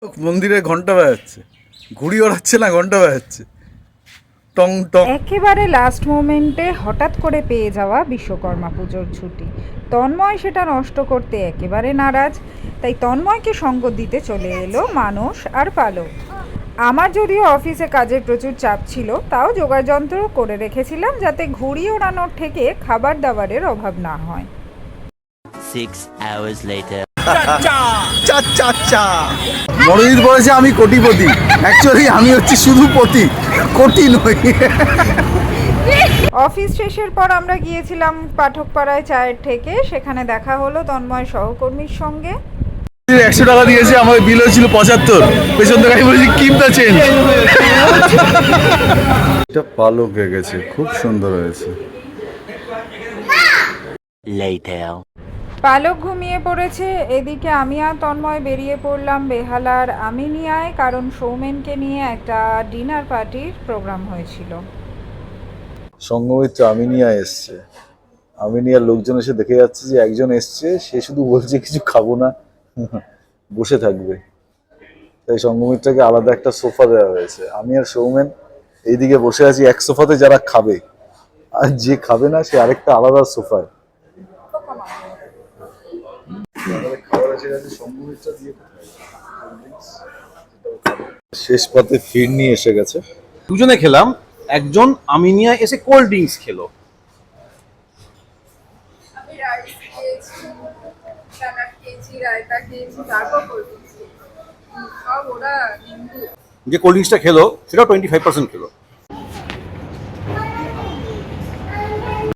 মন্দিরে ঘন্টা বাজাচ্ছে, ঘুড়ি ওড়াচ্ছে না, ঘন্টা বাজাচ্ছে, টং টং। একেবারে লাস্ট মোমেন্টে হঠাৎ করে পেয়ে যাওয়া বিশ্বকর্মা পুজোর ছুটি। তন্ময় সেটা নষ্ট করতে একেবারে নারাজ, তাই তন্ময়কে সঙ্গ দিতে চলে এলো মানস আর পালক। আমার যদিও অফিসে কাজের প্রচুর চাপ ছিল, তাও যোগাযন্ত্র করে রেখেছিলাম যাতে ঘুড়ি ওড়ানোর থেকে খাবার দাবারের অভাব না হয়। 6 hours later. মনোজিৎ বলেছে আমি কোটিপতি, অ্যাকচুয়ালি আমি হচ্ছি শুধু পতি, কোটি নই। অফিস শেষের পর আমরা গিয়েছিলাম পাঠকপাড়ায় চায়ের থেকে, সেখানে দেখা হলো তন্ময় সহকর্মীর সঙ্গে। 100 টাকা দিয়েছে, আমাদের বিল হয়েছিল 75, পেছন থেকে আমি বলেছি কিপ দ্য চেঞ্জ। এটা পালক হয়ে গেছে, খুব সুন্দর হয়েছে। Later. পালক ঘুমিয়ে পড়েছে, এদিকে আমি আর তন্ময় বেরিয়ে পড়লাম বেহালার আমিনিয়ায়, কারণ সৌমেনকে নিয়ে একটা ডিনার পার্টির প্রোগ্রাম হয়েছিল। সঙ্গমিত্র আমিনিয়া এসছে, আমিনিয়ার লোকজন এসে দেখে যাচ্ছে যে একজন এসছে, সে শুধু বলছে কিছু খাবো না, বসে থাকবে। তাই সঙ্গমিত্রকে আলাদা একটা সোফা দেওয়া হয়েছে। আমি আর সৌমেন এইদিকে বসে আছি এক সোফাতে, যারা খাবে, আর যে খাবে না সে আরেকটা আলাদা সোফায়। শেষ পাতে ফিরনি এসে গেছে। দুজনে খেলাম, একজন আমিনিয়া এসে কোল্ড ড্রিঙ্কস খেলো। আমি রাইস খেয়েছি, স্যালাড খেয়েছি, রায়তা খেয়েছি, তারপর সব ওরা নিম্বু। যে কোল্ড ড্রিঙ্কসটা খেলো সেটাও 25% খেলো।